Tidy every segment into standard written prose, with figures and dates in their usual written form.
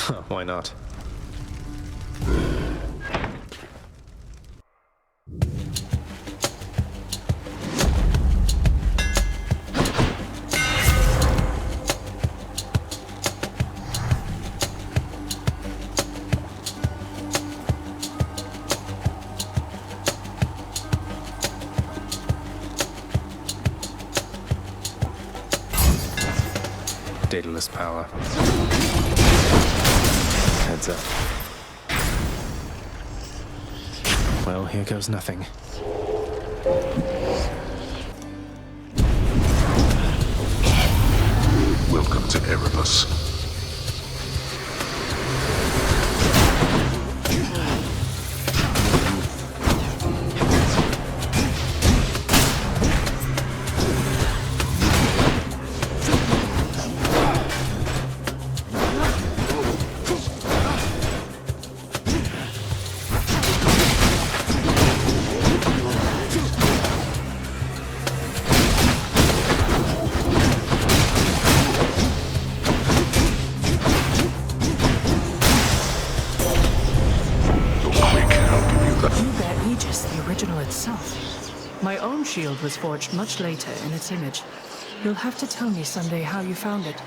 Why not? Daedalus power. Heads up. Well, here goes nothing. Welcome to Erebus. My own shield was forged much later in its image. You'll have to tell me someday how you found it.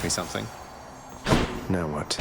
Something. Now what?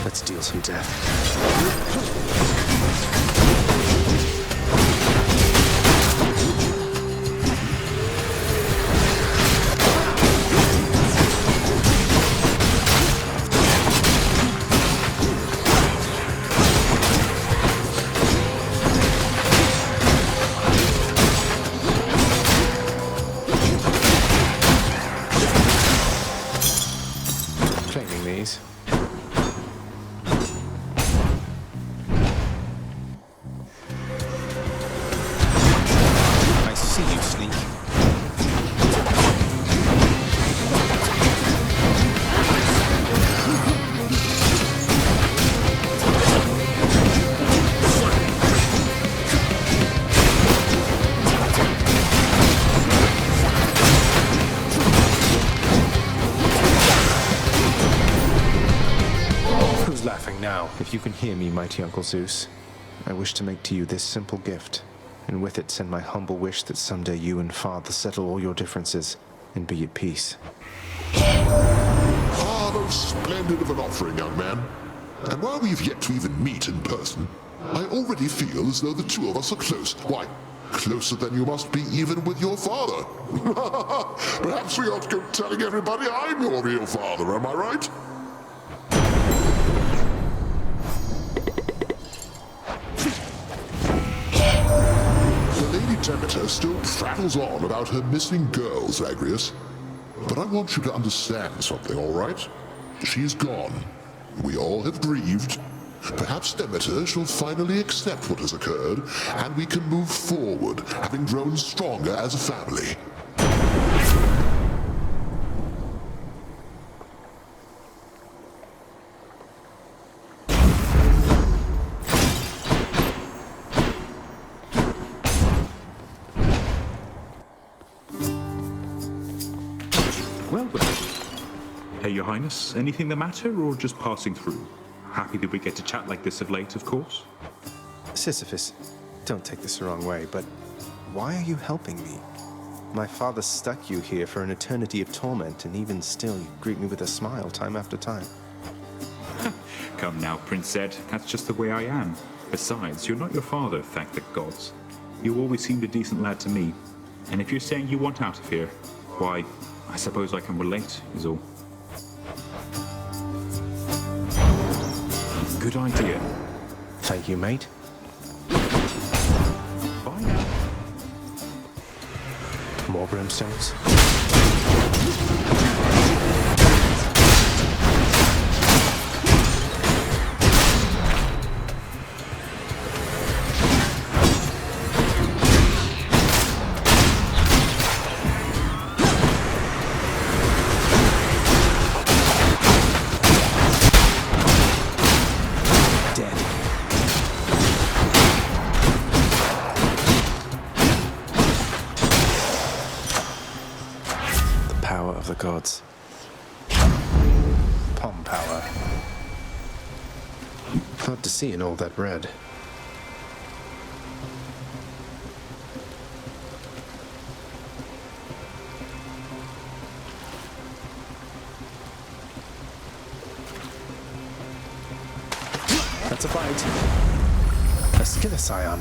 Let's deal some death. Claiming these. I see you, sneak. Who's laughing now? If you can hear me, mighty Uncle Zeus, I wish to make to you this simple gift, and with it send my humble wish that someday you and Father settle all your differences and be at peace. Ah, most splendid of an offering, young man. And while we've yet to even meet in person, I already feel as though the two of us are close. Why, Closer than you must be even with your father. Perhaps we ought to go telling everybody I'm your real father, am I right? The Lady Demeter still prattles on about her missing girls, Zagreus. But I want you to understand something, all right? She's gone. We all have grieved. Perhaps Demeter shall finally accept what has occurred, and we can move forward, having grown stronger as a family. Well, hey, Your Highness, anything the matter, or just passing through? Happy that we get to chat like this of late, of course. Sisyphus, don't take this the wrong way, but why are you helping me? My father stuck you here for an eternity of torment, and even still you greet me with a smile time after time. Come now, Prince Zed, that's just the way I am. Besides, you're not your father, thank the gods. You always seemed a decent lad to me. And if you're saying you want out of here, why, I suppose I can relate, is all. Good idea. Thank you, mate. Bye now. More brimstones? The gods. Palm power. Hard to see in all that red. That's a bite. A Skilliscion.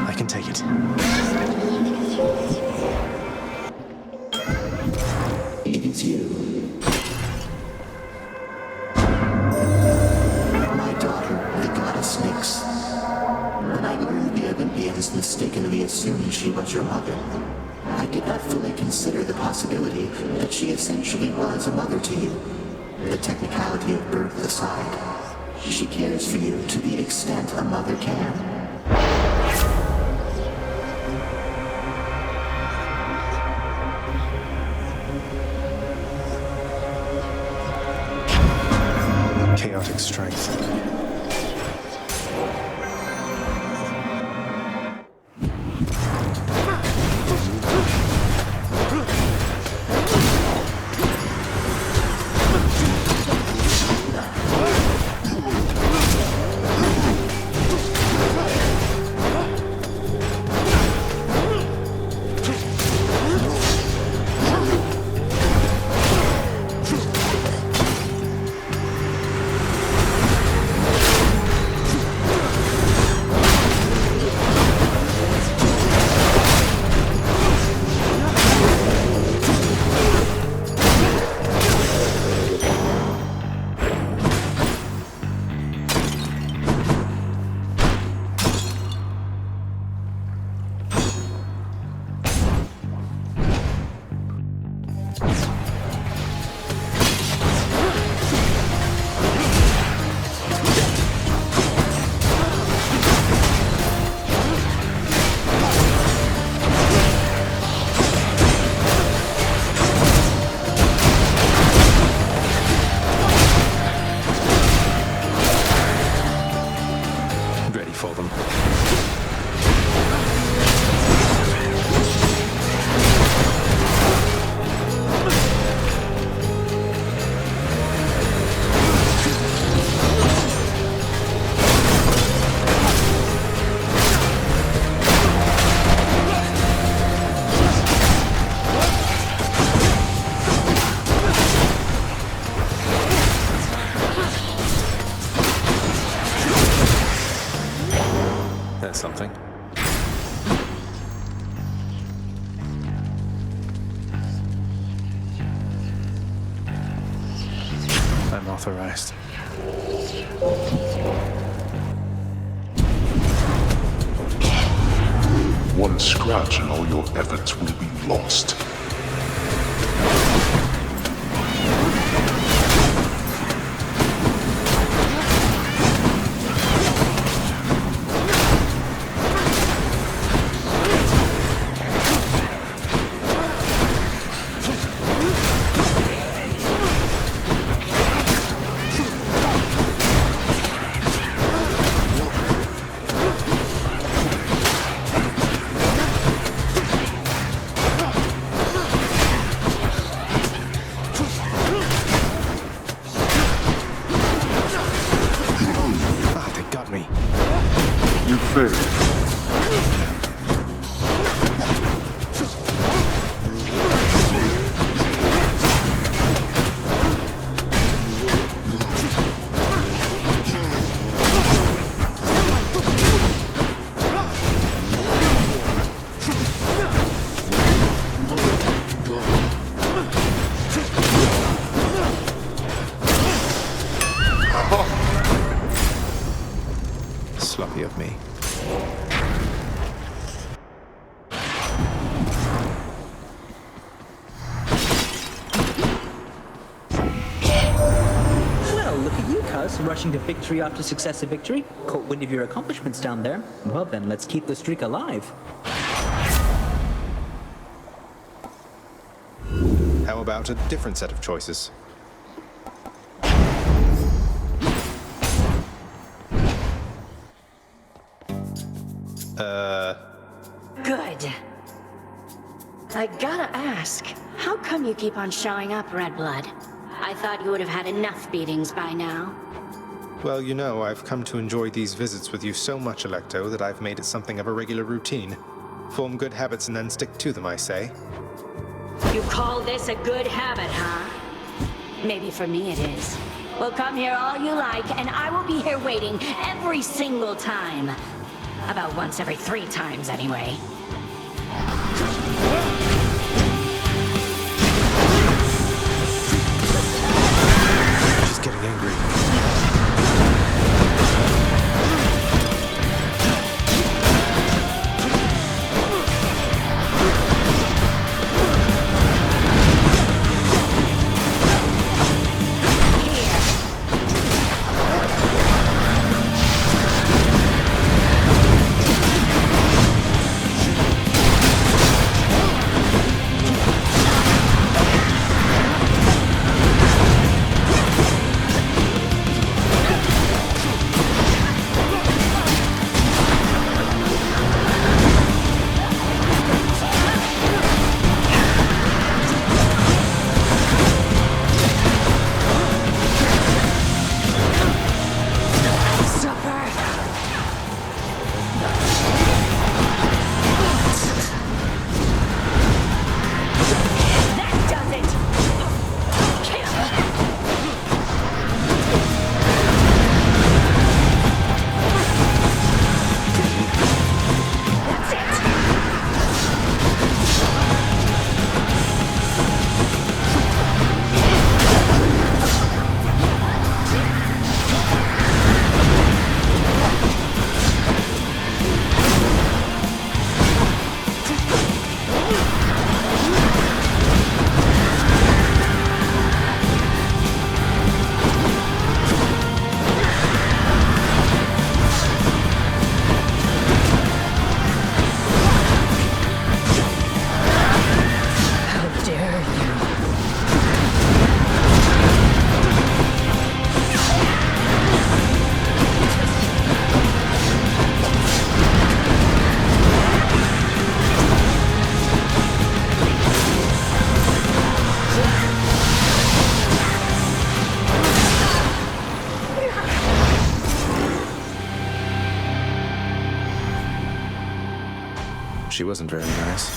I can take it. It is you. My daughter, the goddess Nyx. When I learned the Olympians mistakenly assumed she was your mother, I did not fully consider the possibility that she essentially was a mother to you. The technicality of birth aside, she cares for you to the extent a mother can. Chaotic strength. That's something. Unauthorized. One scratch and all your efforts will be lost. Ah, they got me. You failed. Sloppy of me. Well, look at you, cuz, rushing to victory after successive victory. Caught wind of your accomplishments down there. Well then, let's keep the streak alive. How about a different set of choices? Good. I gotta ask, how come you keep on showing up, Redblood? I thought you would have had enough beatings by now. Well, you know, I've come to enjoy these visits with you so much, Electo, that I've made it something of a regular routine. Form good habits and then stick to them, I say. You call this a good habit, huh? Maybe for me it is. Well, come here all you like, and I will be here waiting every single time. About once every 3 times, anyway. She's getting angry. She wasn't very nice.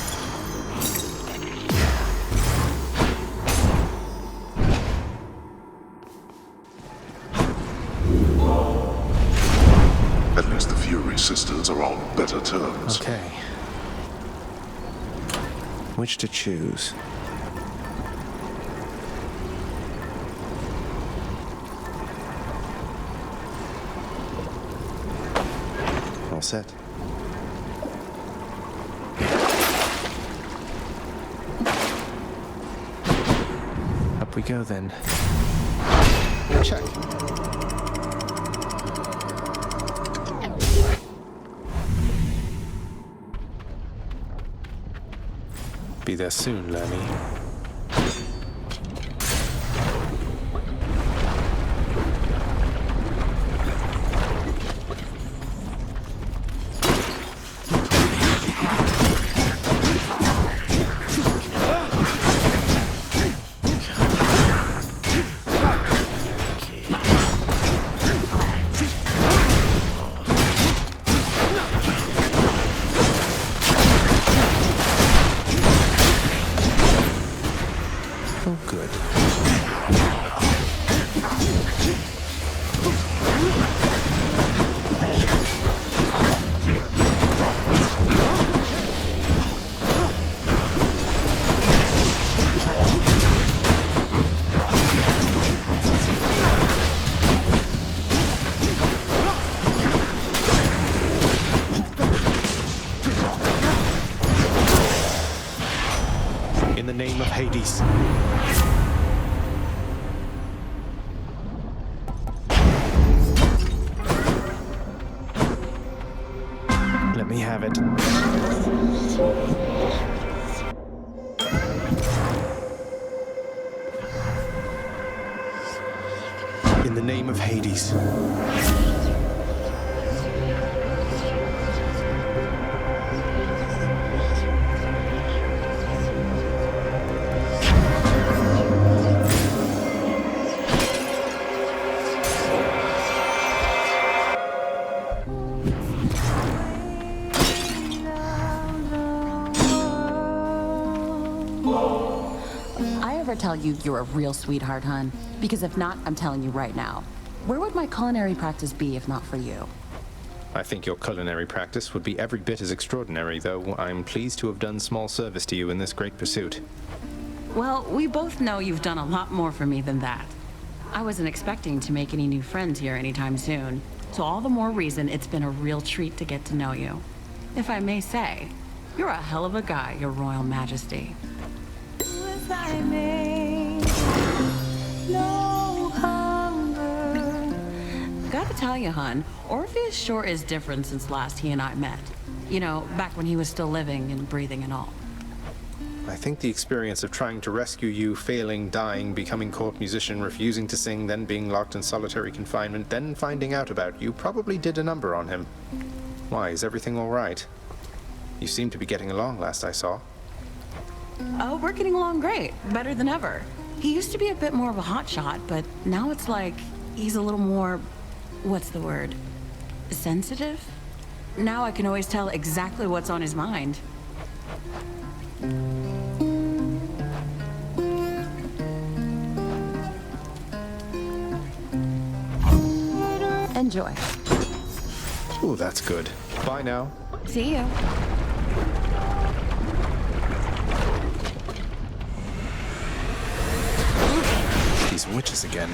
At least the Fury system sisters are on better terms. Okay. Which to choose? All set. Up we go then. Check. Be there soon, Lemmy. Oh, good. In the name of Hades. Let me have it. In the name of Hades. I ever tell you you're a real sweetheart, hun? Because if not, I'm telling you right now. Where would my culinary practice be if not for you? I think your culinary practice would be every bit as extraordinary, though I'm pleased to have done small service to you in this great pursuit. Well, we both know you've done a lot more for me than that. I wasn't expecting to make any new friends here anytime soon, so all the more reason it's been a real treat to get to know you. If I may say, you're a hell of a guy, Your Royal Majesty. Gotta tell you, hun, Orpheus sure is different since last he and I met. You know, back when he was still living and breathing and all. I think the experience of trying to rescue you, failing, dying, becoming court musician, refusing to sing, then being locked in solitary confinement, then finding out about you probably did a number on him. Why, is everything all right? You seem to be getting along last I saw. Oh, we're getting along great. Better than ever. He used to be a bit more of a hotshot, but now it's like he's a little more, what's the word? Sensitive? Now I can always tell exactly what's on his mind. Enjoy. Ooh, that's good. Bye now. See you. These witches again.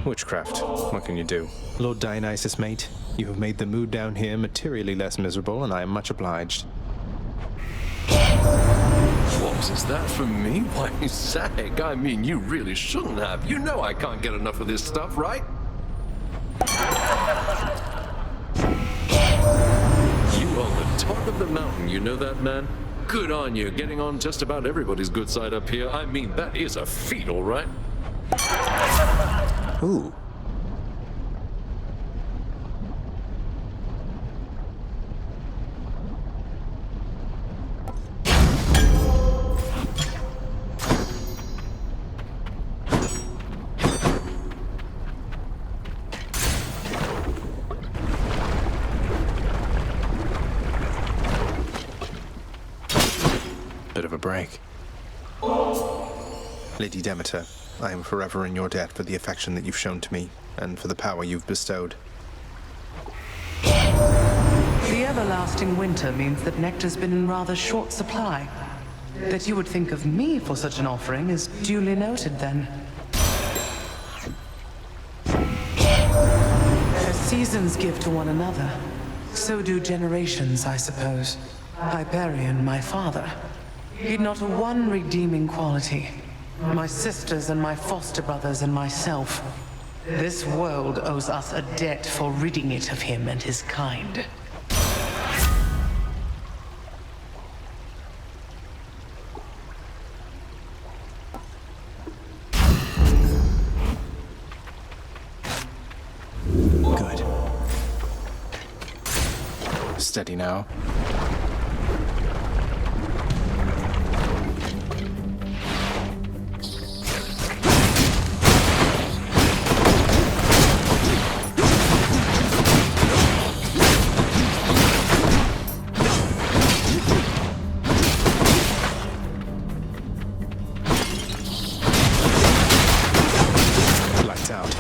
Witchcraft. What can you do? Lord Dionysus, mate, you have made the mood down here materially less miserable, and I am much obliged. What is that from me? Why, Zag, I mean, you really shouldn't have. You know I can't get enough of this stuff, right? You are the top of the mountain, you know that, man? good on you, getting on just about everybody's good side up here. I mean, that is a feat, all right. Ooh. Bit of a break. Lady Demeter, I am forever in your debt for the affection that you've shown to me, and for the power you've bestowed. The everlasting winter means that nectar's been in rather short supply. That you would think of me for such an offering is duly noted, then. As seasons give to one another, so do generations, I suppose. Hyperion, my father, he'd not a one redeeming quality. My sisters and my foster brothers and myself. This world owes us a debt for ridding it of him and his kind. Good. Steady now. Lights out.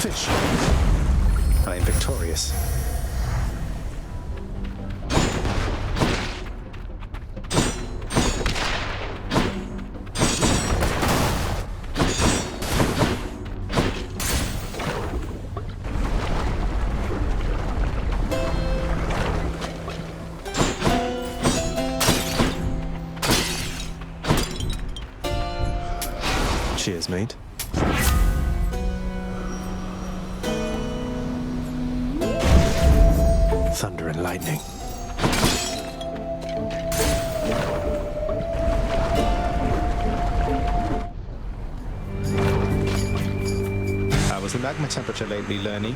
Fish. I am victorious. Cheers, mate. Thunder and lightning. How was the magma temperature lately, Lernie?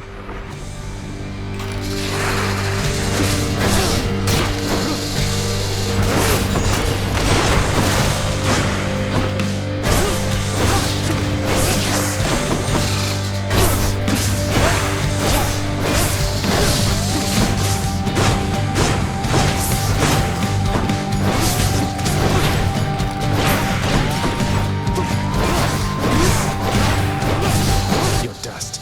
Your dust.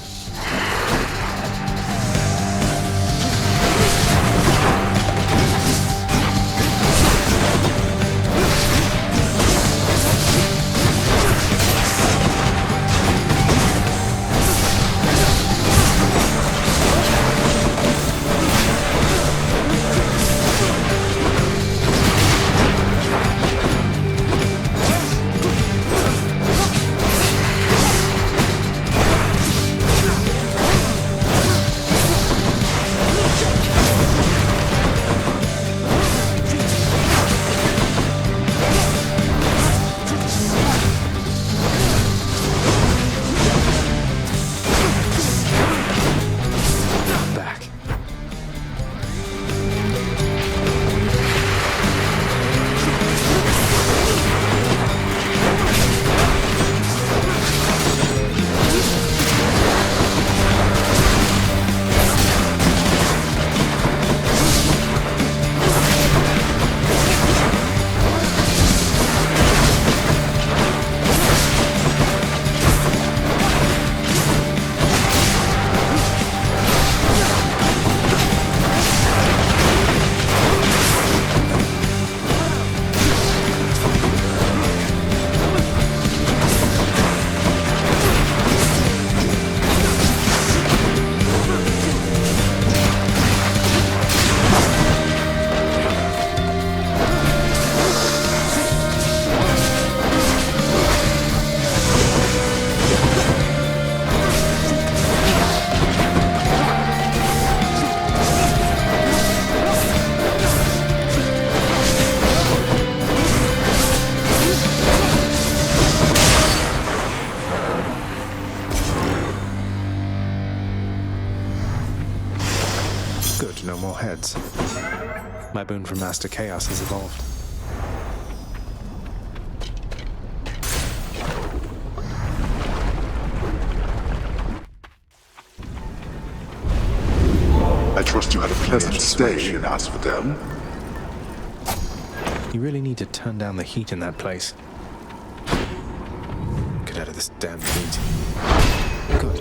heads. My boon from Master Chaos has evolved. I trust you had a pleasant stay in Asphodel. You really need to turn down the heat in that place. Get out of this damn heat. Good.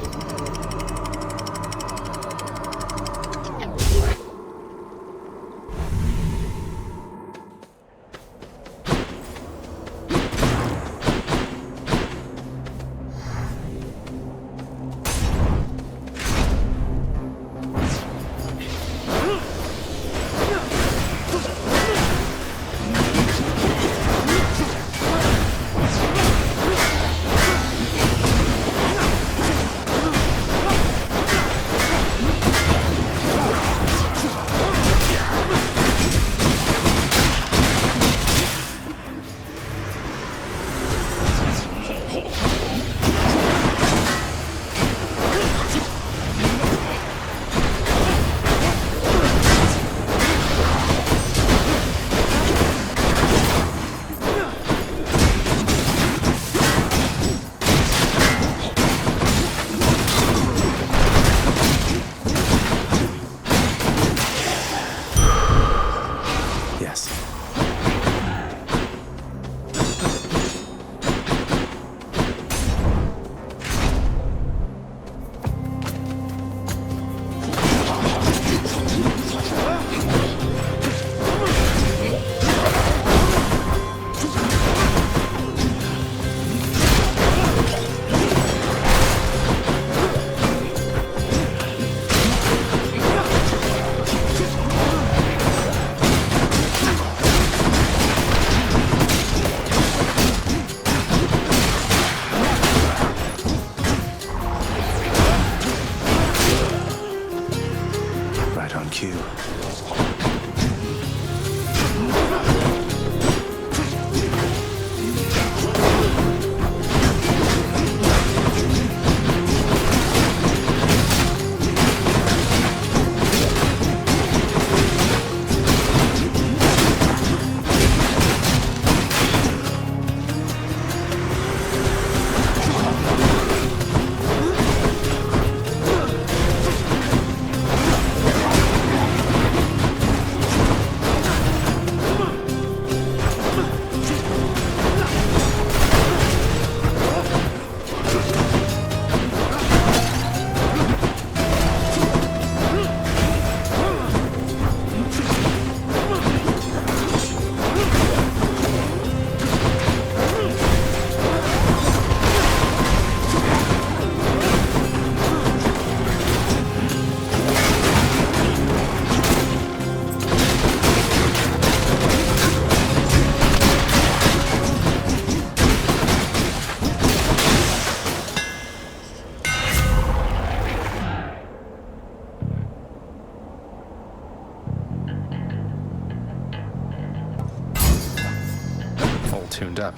Tuned up.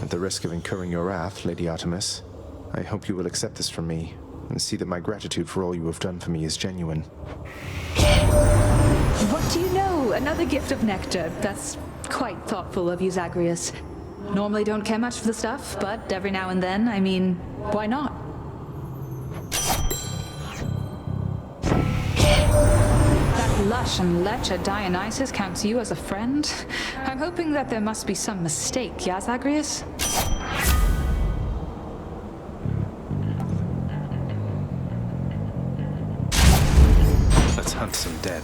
At the risk of incurring your wrath, Lady Artemis, I hope you will accept this from me and see that my gratitude for all you have done for me is genuine. What do you know? Another gift of nectar. That's quite thoughtful of you, Zagreus. Normally don't care much for the stuff, but every now and then, I mean, why not? That lush and lecher Dionysus counts you as a friend? I'm hoping that there must be some mistake, yeah, Zagreus? Let's hunt some dead.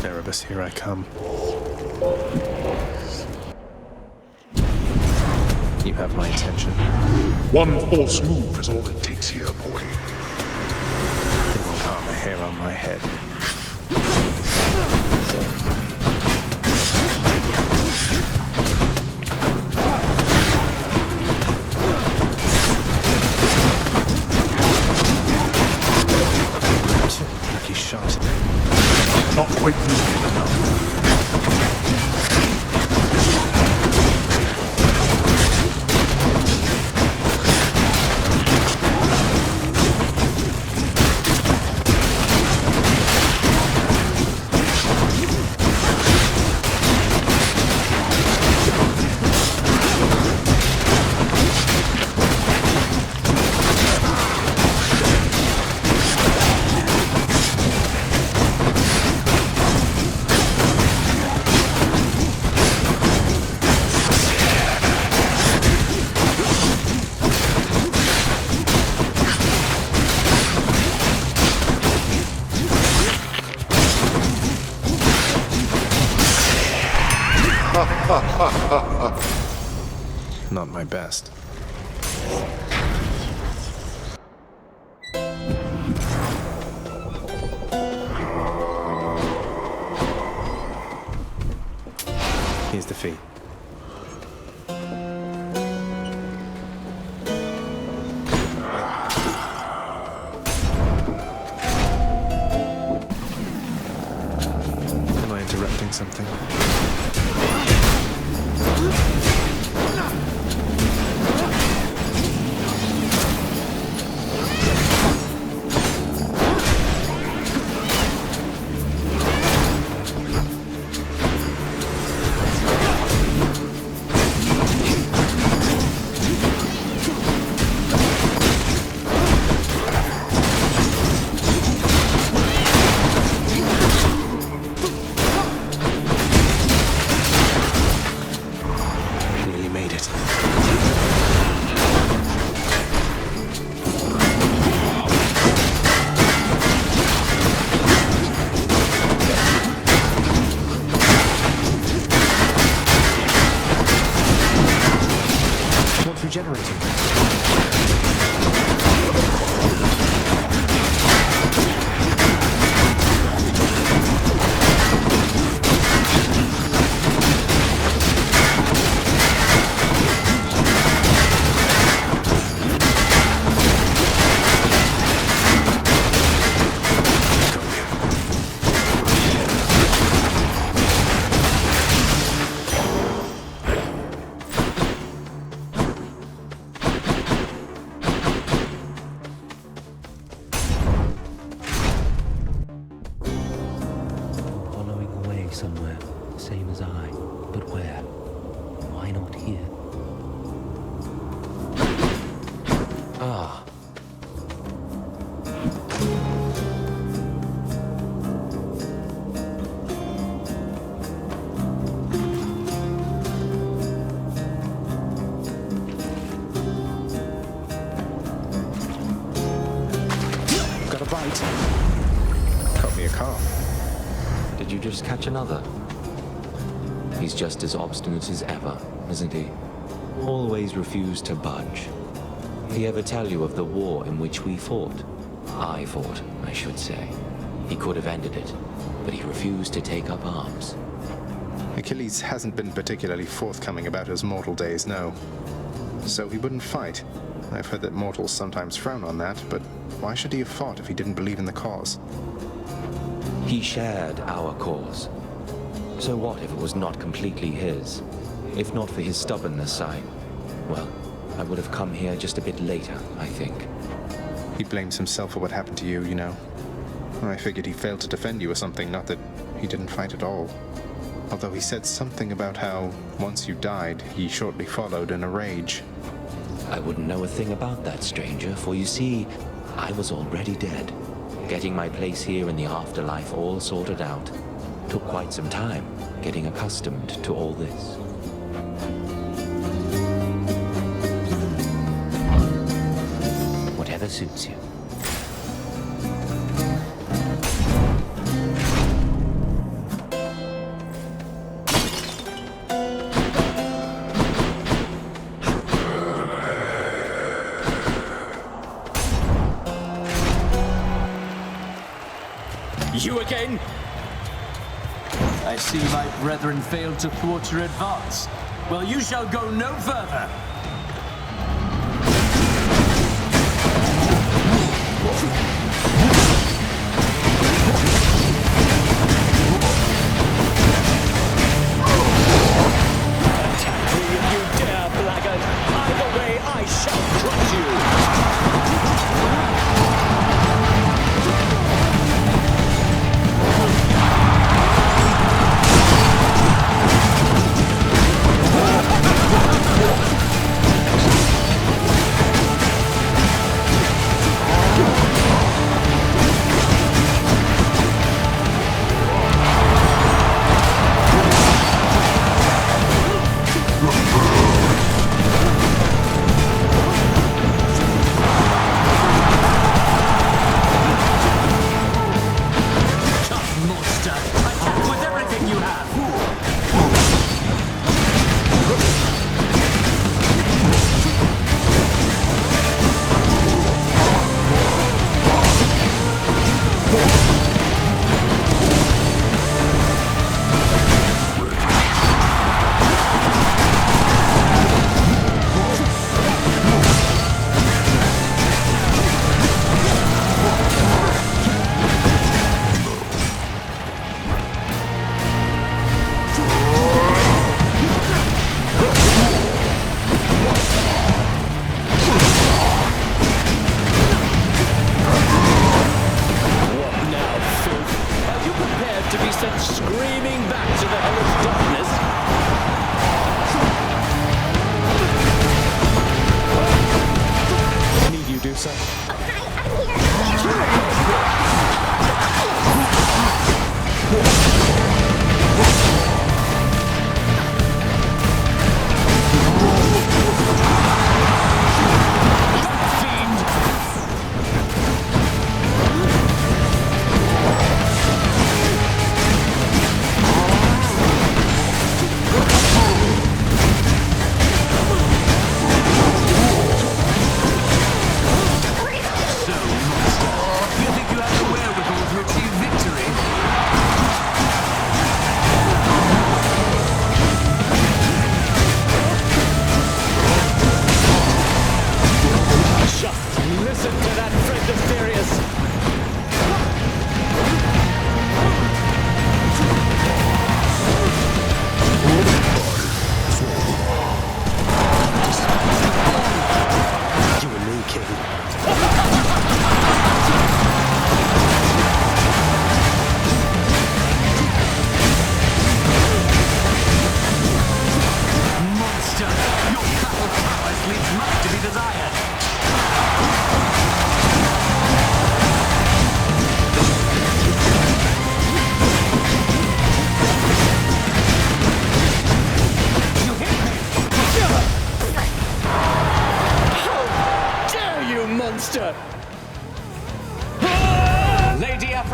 Erebus, here I come. You have my attention. One false move is all it takes here, boy. It won't harm a hair on my head. Lucky shot. Not quite moving enough. Not my best. Here's the fee. Am I interrupting something? regenerating. Following away somewhere, same as I. But where? Why not here? Ah. Got a bite. Caught me a calf. Did you just catch another? He's just as obstinate as ever, isn't he? Always refused to budge. He ever tell you of the war in which we fought? I fought, I should say. He could have ended it, but he refused to take up arms. Achilles hasn't been particularly forthcoming about his mortal days, no. So he wouldn't fight. I've heard that mortals sometimes frown on that, but why should he have fought if he didn't believe in the cause? He shared our cause. So what if it was not completely his? If not for his stubbornness, I would have come here just a bit later, I think. He blames himself for what happened to you, you know. I figured he failed to defend you or something, not that he didn't fight at all. Although he said something about how, once you died, he shortly followed in a rage. I wouldn't know a thing about that, stranger, for you see, I was already dead. Getting my place here in the afterlife all sorted out. Took quite some time, getting accustomed to all this. Whatever suits you. You again? I see my brethren failed to thwart your advance. Well, you shall go no further. Attack me if you dare, blackguard. Either way, I shall crush you.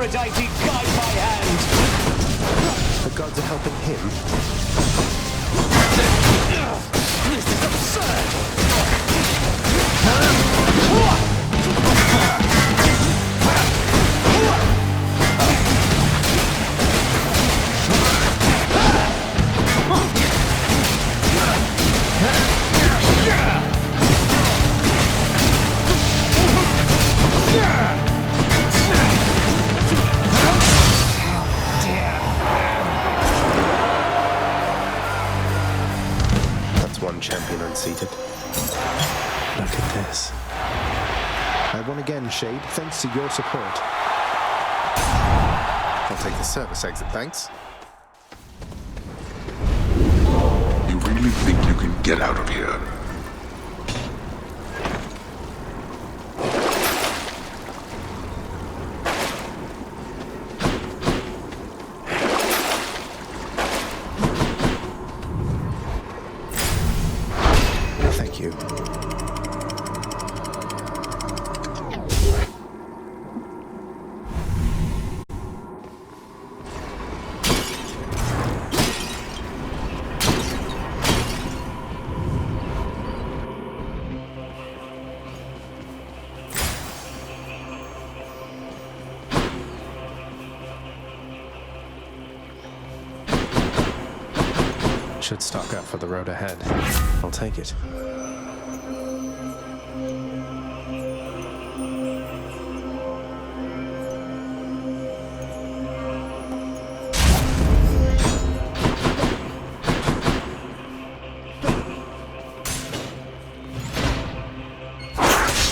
Aphrodite, guide my hand! The gods are helping him. This is absurd! That's one champion unseated. Look at this. I won again, Shade, thanks to your support. I'll take the service exit, thanks. You really think you can get out of here? Thank you. Should stock up for the road ahead. I'll take it.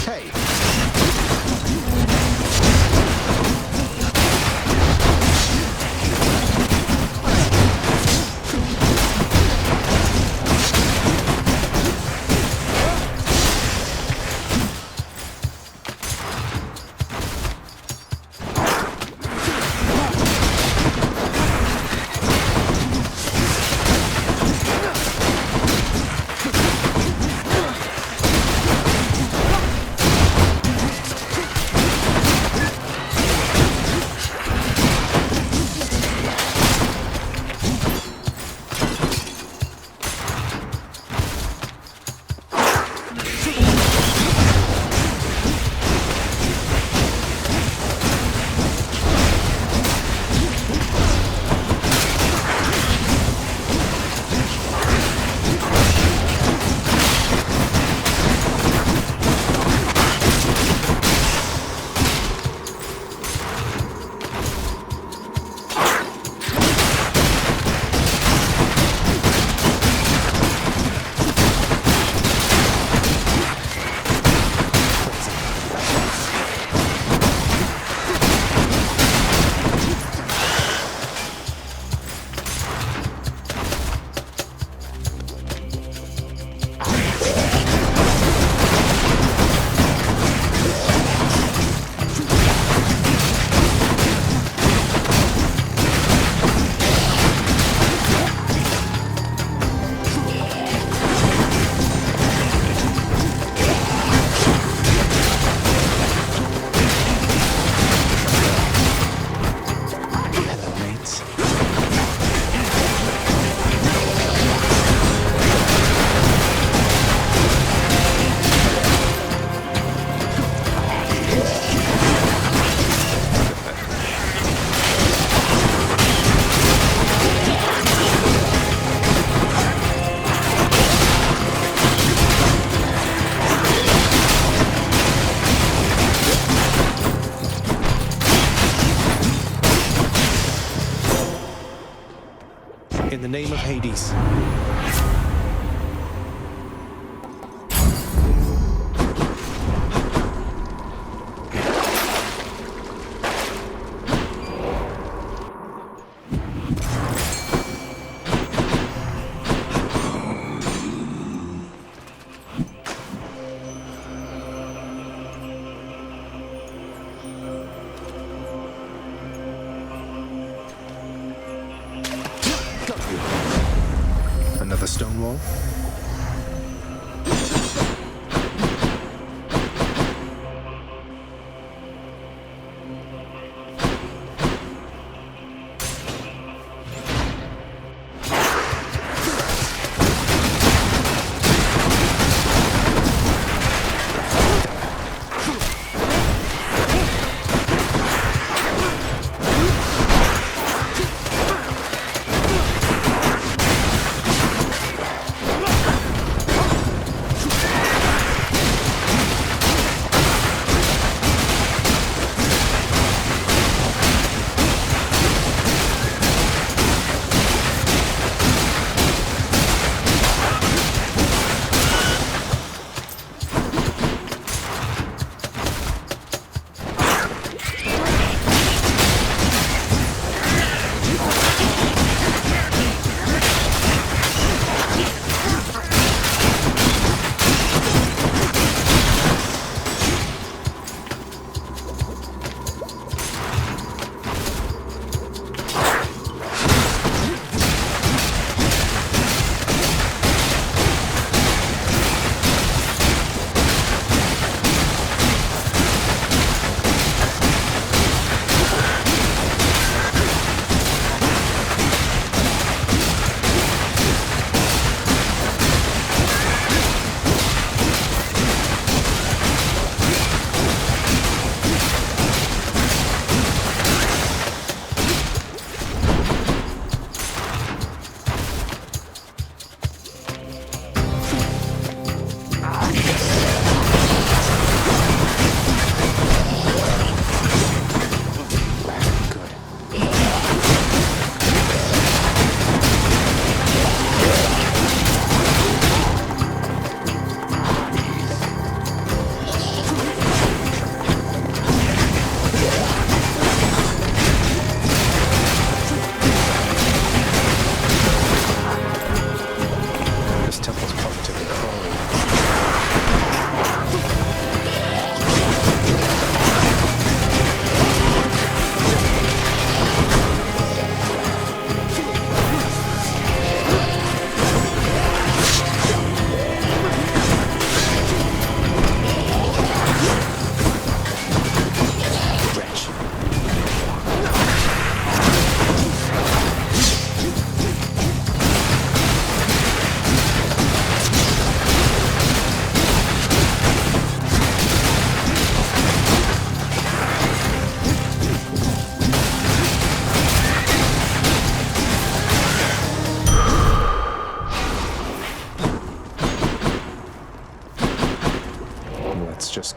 Hey! In the name of Hades. Another stone wall?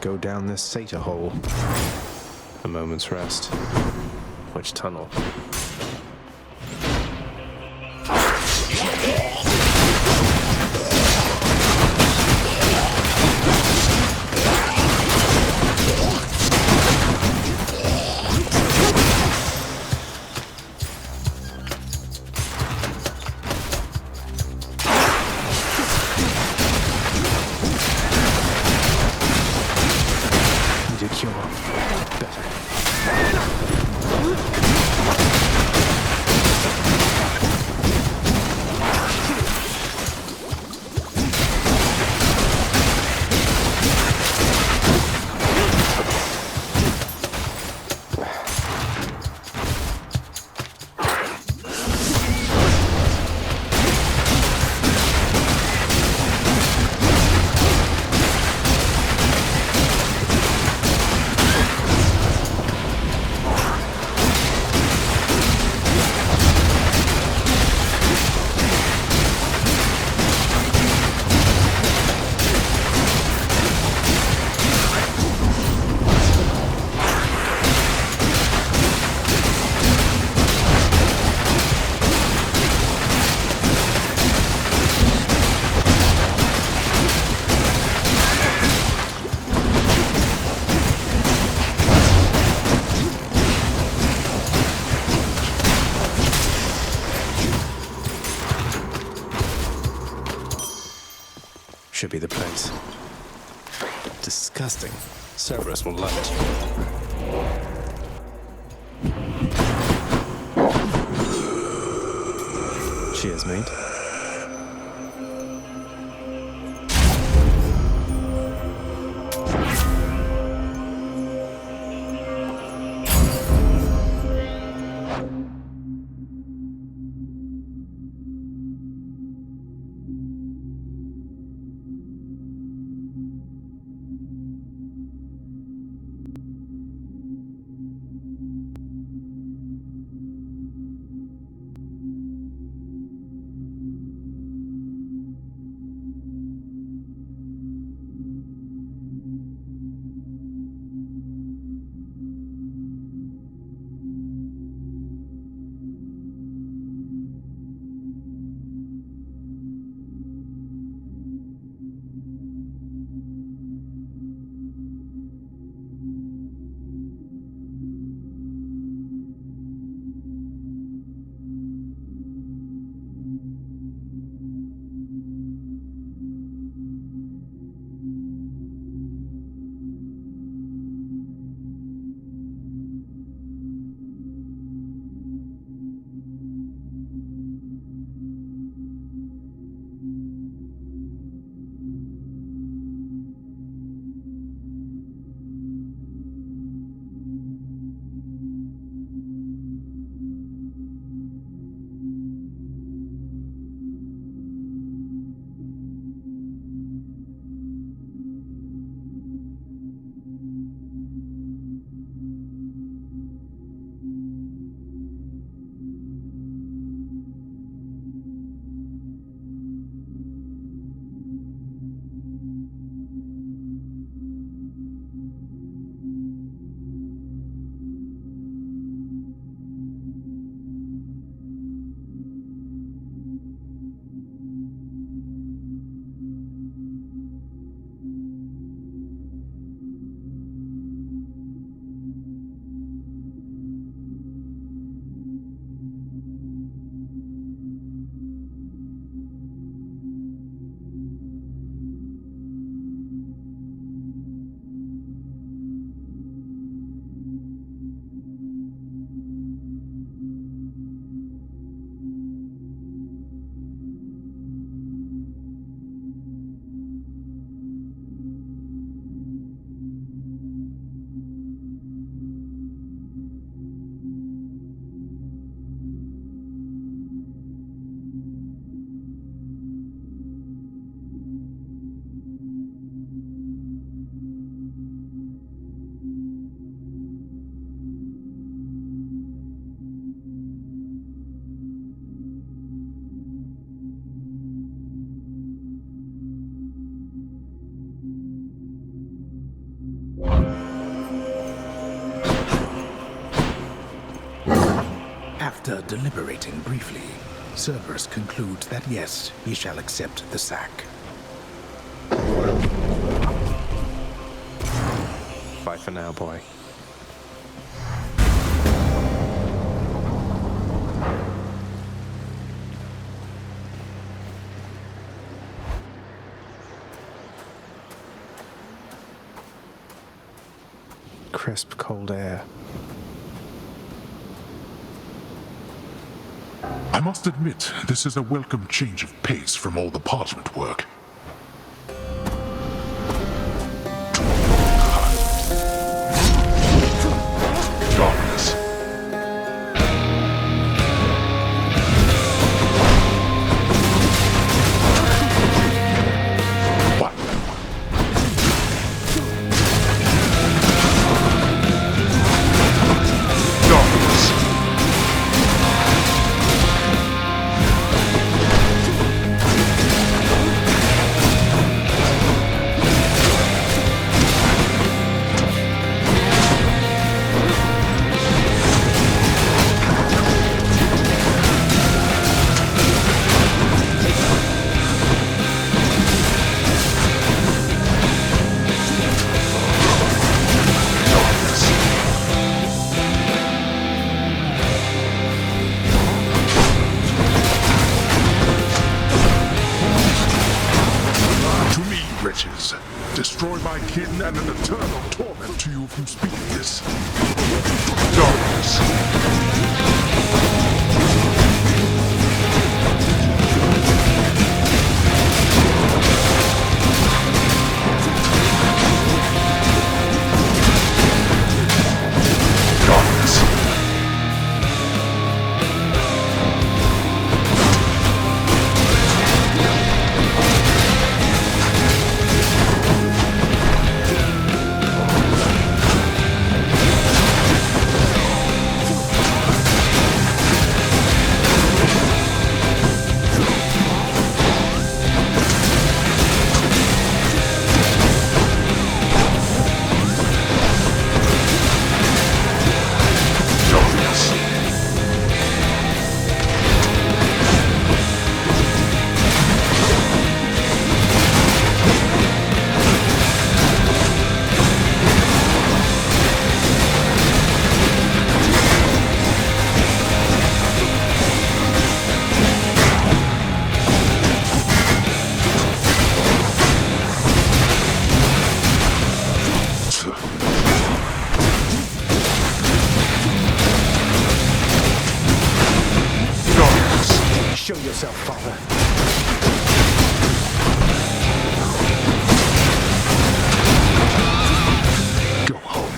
go down this satyr hole. A moment's rest. Which tunnel? Need a cure. Better. Should be the place. Disgusting. Cerberus will love it. Cheers, mate. deliberating briefly, Cerberus concludes that yes, he shall accept the sack. Bye for now, boy. Crisp, cold air. I must admit, this is a welcome change of pace from all the parchment work. Darkness. What? Darkness. Destroy my kin and an eternal torment to you from speaking this. Darkness. Show yourself, Father. Go home.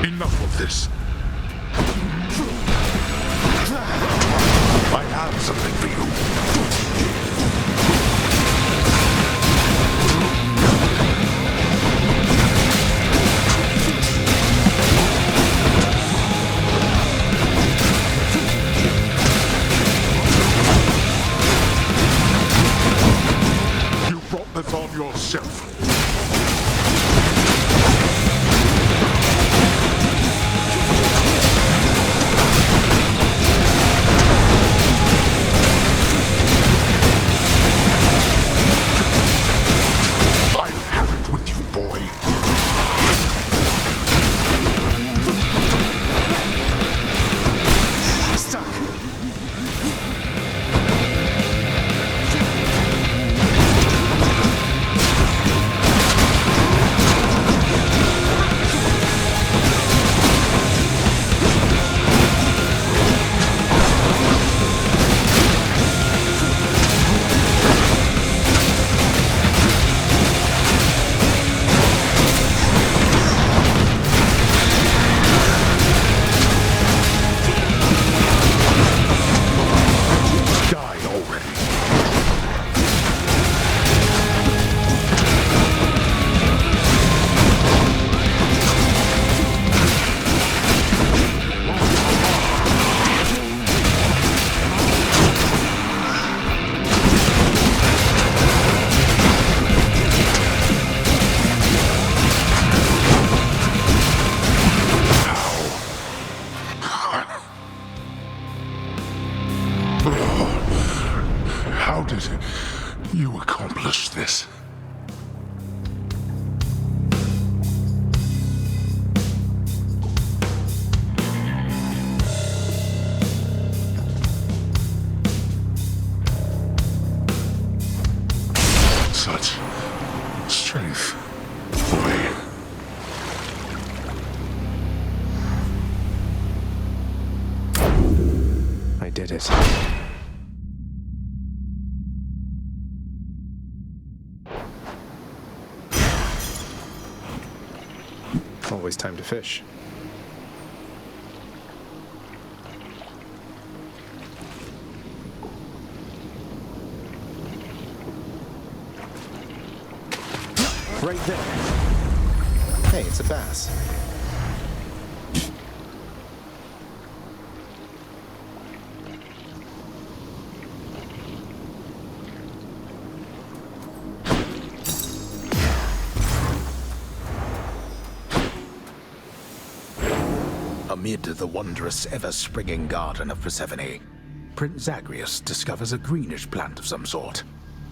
Enough of this. I have something for you. You brought this on yourself. boy. I did it. Always time to fish. Right there. Hey, it's a bass. Amid the wondrous, ever-springing garden of Persephone, Prince Zagreus discovers a greenish plant of some sort,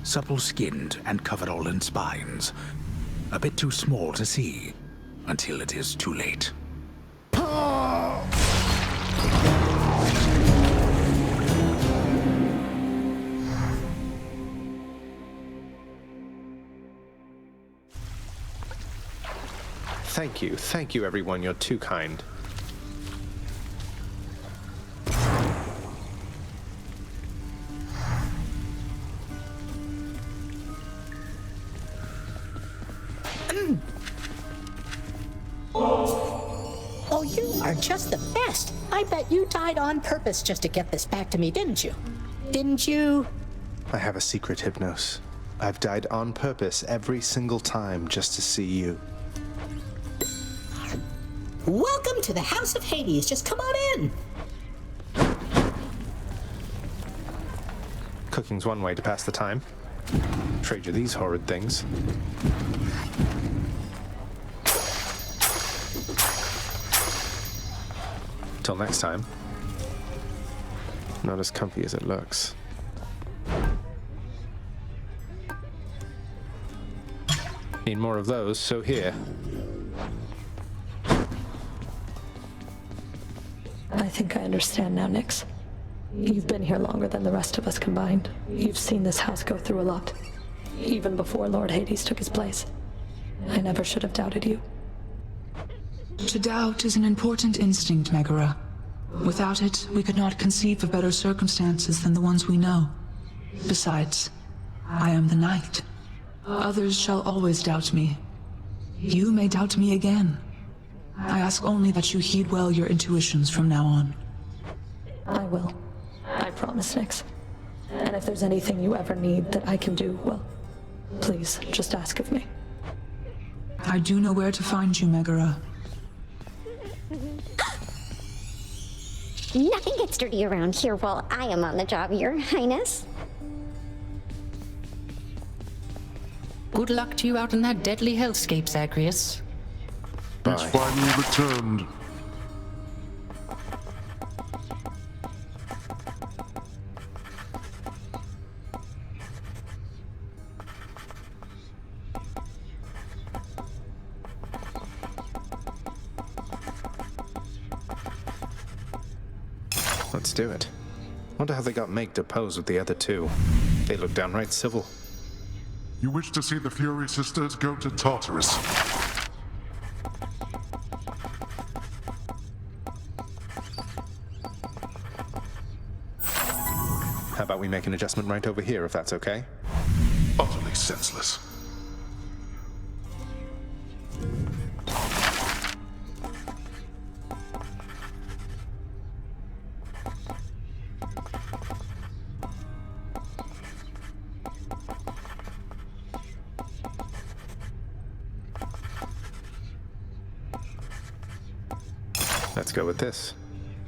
supple-skinned and covered all in spines. A bit too small to see, until it is too late. Thank you everyone, you're too kind. Oh, you are just the best. I bet you died on purpose just to get this back to me, didn't you? Didn't you? I have a secret, Hypnos. I've died on purpose every single time just to see you. Welcome to the House of Hades. Just come on in. Cooking's one way to pass the time. Trade you these horrid things. Till next time. Not as comfy as it looks. Need more of those, so here. I think I understand now, Nyx. You've been here longer than the rest of us combined. You've seen this house go through a lot. Even before Lord Hades took his place. I never should have doubted you. To doubt is an important instinct, Megara. Without it, we could not conceive of better circumstances than the ones we know. Besides, I am the knight. Others shall always doubt me. You may doubt me again. I ask only that you heed well your intuitions from now on. I will. I promise, Nyx. And if there's anything you ever need that I can do, well, please, just ask of me. I do know where to find you, Megara. Nothing gets dirty around here while I am on the job, Your Highness. Good luck to you out in that deadly hellscape, Zagreus. It's finally returned. Let's do it. Wonder how they got Meg to pose with the other two. They look downright civil. You wish to see the Fury Sisters go to Tartarus? How about we make an adjustment right over here, if that's okay? Utterly senseless. Let's go with this.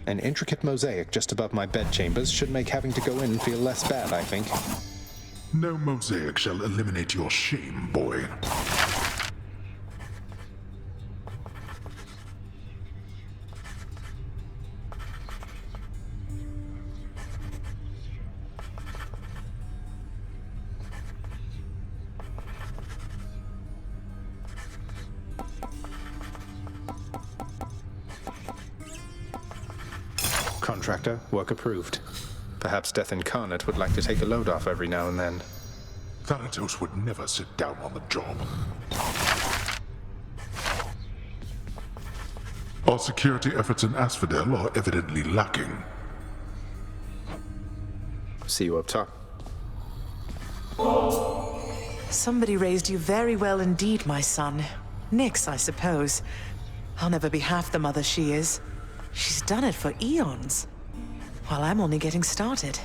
An intricate mosaic just above my bedchambers should make having to go in feel less bad, I think. No mosaic shall eliminate your shame, boy. Contractor, work approved. Perhaps Death Incarnate would like to take a load off every now and then. Thanatos would never sit down on the job. Our security efforts in Asphodel are evidently lacking. See you up top. Somebody raised you very well indeed, my son. Nyx, I suppose. I'll never be half the mother she is. She's done it for eons, while I'm only getting started.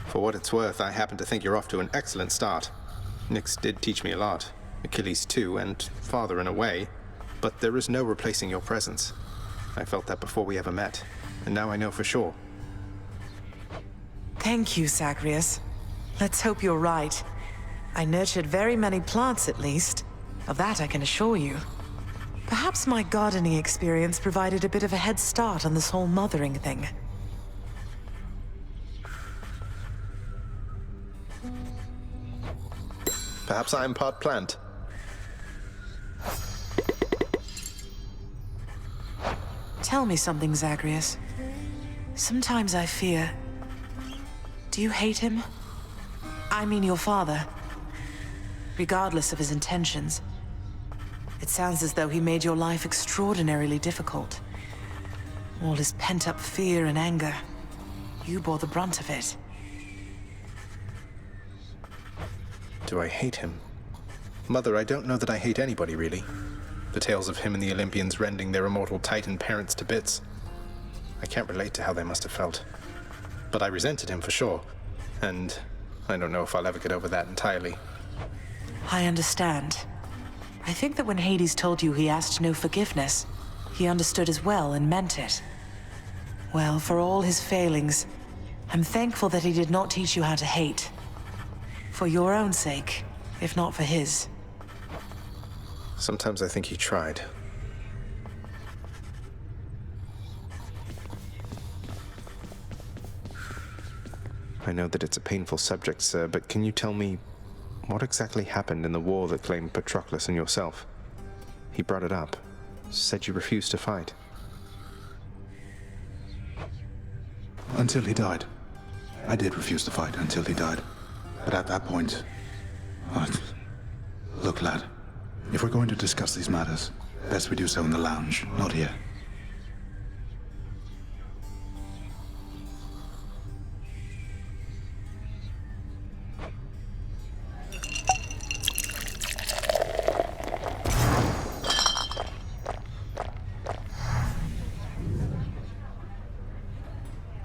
For what it's worth, I happen to think you're off to an excellent start. Nyx did teach me a lot. Achilles too, and father in a way. But there is no replacing your presence. I felt that before we ever met, and now I know for sure. Thank you, Zagreus. Let's hope you're right. I nurtured very many plants, at least. Of that I can assure you. Perhaps my gardening experience provided a bit of a head start on this whole mothering thing. Perhaps I am part plant. Tell me something, Zagreus. Sometimes I fear... Do you hate him? I mean your father. Regardless of his intentions. It sounds as though he made your life extraordinarily difficult. All his pent-up fear and anger. You bore the brunt of it. Do I hate him? Mother, I don't know that I hate anybody, really. The tales of him and the Olympians rending their immortal Titan parents to bits. I can't relate to how they must have felt. But I resented him for sure. And I don't know if I'll ever get over that entirely. I understand. I think that when Hades told you he asked no forgiveness, he understood as well and meant it. Well, for all his failings, I'm thankful that he did not teach you how to hate. For your own sake, if not for his. Sometimes I think he tried. I know that it's a painful subject, sir, but can you tell me what exactly happened in the war that claimed Patroclus and yourself? He brought it up, said you refused to fight. Until he died. I did refuse to fight until he died. But at that point... Look, lad. If we're going to discuss these matters, best we do so in the lounge, not here.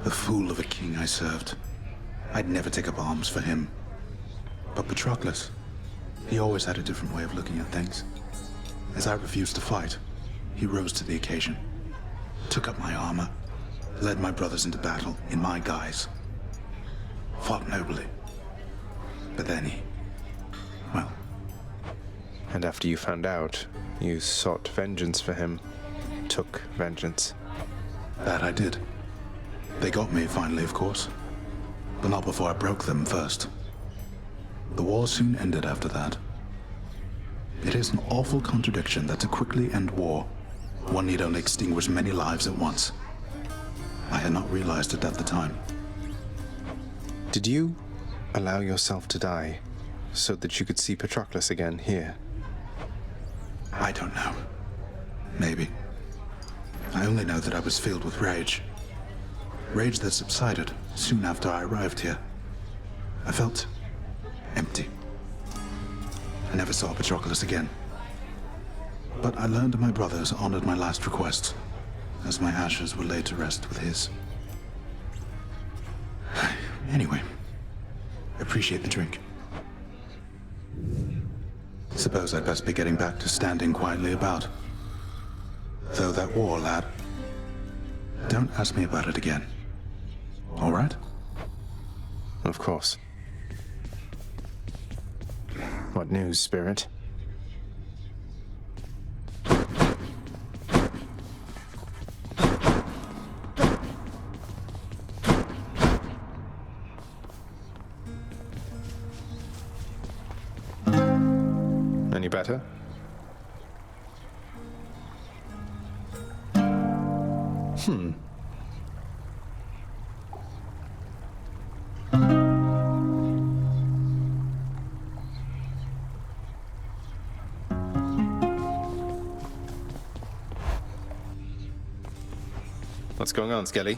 The fool of a king I served. I'd never take up arms for him. But Patroclus, he always had a different way of looking at things. As I refused to fight, he rose to the occasion, took up my armor, led my brothers into battle in my guise, fought nobly. But then he... well... And after you found out, you sought vengeance for him, took vengeance. That I did. They got me finally, of course. But not before I broke them first. The war soon ended after that. It is an awful contradiction that to quickly end war, one need only extinguish many lives at once. I had not realized it at the time. Did you allow yourself to die so that you could see Patroclus again here? I don't know. Maybe. I only know that I was filled with rage. Rage that subsided soon after I arrived here. I felt empty. I never saw Patroclus again. But I learned my brothers honored my last request, as my ashes were laid to rest with his. Anyway, appreciate the drink. Suppose I'd best be getting back to standing quietly about. Though that war, lad, don't ask me about it again. All right? Of course. What news, Spirit? Any better? What's going on, Skelly?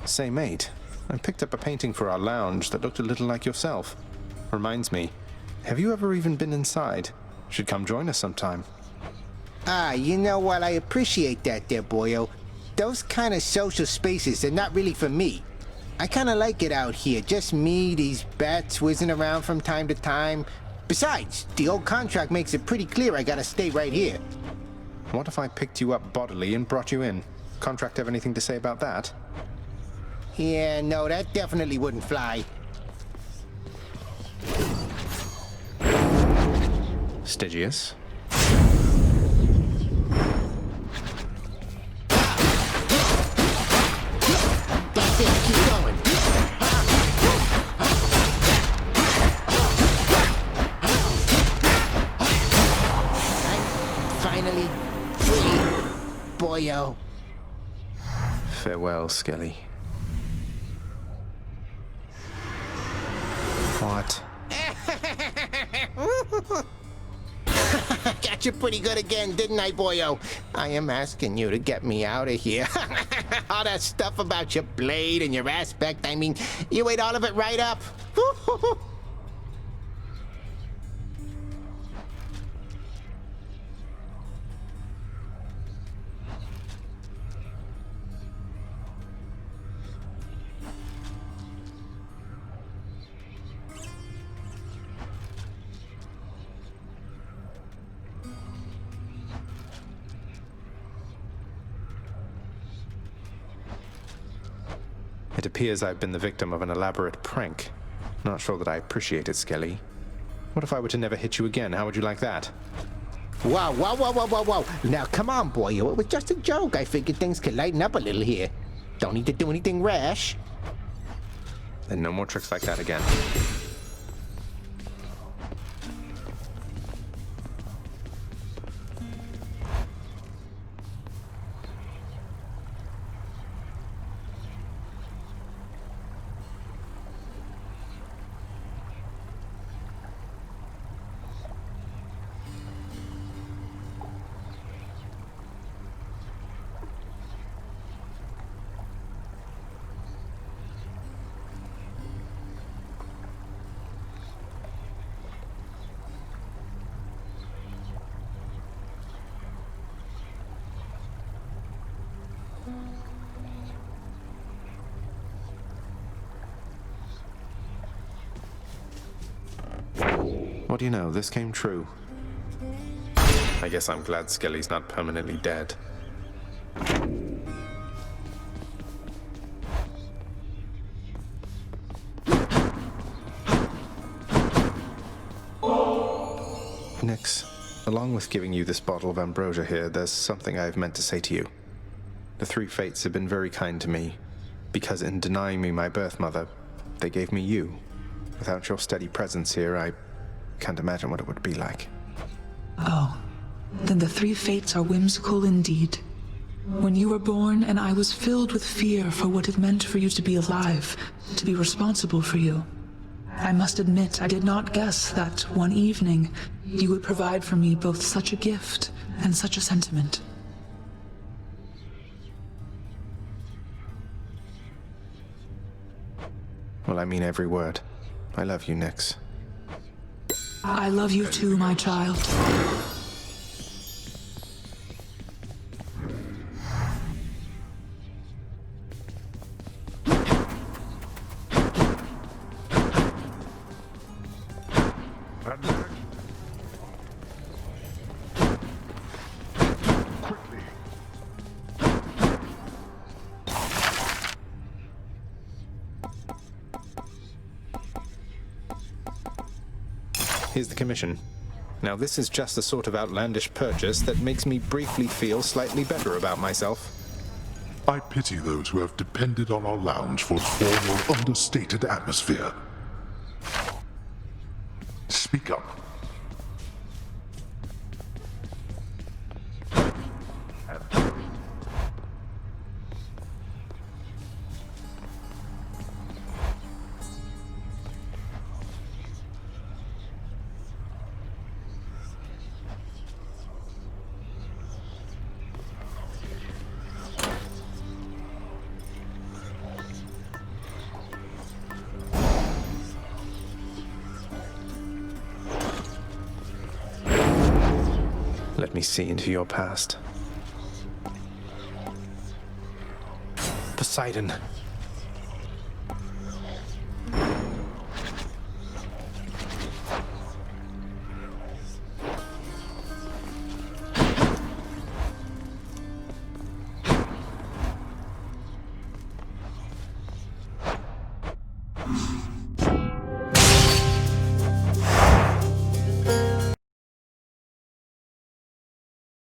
Say, mate, I picked up a painting for our lounge that looked a little like yourself. Reminds me, have you ever even been inside? Should come join us sometime. You know what? I appreciate that there, boyo. Those kind of social spaces, they're not really for me. I kind of like it out here. Just me, these bats whizzing around from time to time. Besides, the old contract makes it pretty clear I gotta stay right here. What if I picked you up bodily and brought you in? Contract have anything to say about that? Yeah, no, that definitely wouldn't fly. Stygius? That's it, keep going. I'm finally free, boyo. Farewell, Skelly. What? Got you pretty good again, didn't I, boyo? I am asking you to get me out of here. All that stuff about your blade and your aspect, I mean, you ate all of it right up. It appears I've been the victim of an elaborate prank. Not sure that I appreciate it, Skelly. What if I were to never hit you again? How would you like that? Whoa, whoa, whoa, whoa, whoa, whoa. Now, come on, boyo. It was just a joke. I figured things could lighten up a little here. Don't need to do anything rash. Then no more tricks like that again. What do you know? This came true. I guess I'm glad Skelly's not permanently dead. Nyx, along with giving you this bottle of ambrosia here, there's something I've meant to say to you. The three fates have been very kind to me, because in denying me my birth mother, they gave me you. Without your steady presence here, I can't imagine what it would be like. Oh, then the three fates are whimsical indeed. When you were born, and I was filled with fear for what it meant for you to be alive, to be responsible for you. I must admit, I did not guess that one evening you would provide for me both such a gift and such a sentiment. Well, I mean every word. I love you, Nyx. I love you too, my child. Here's the commission. Now, this is just the sort of outlandish purchase that makes me briefly feel slightly better about myself. I pity those who have depended on our lounge for its formal, understated atmosphere. Speak up. Let me see into your past. Poseidon.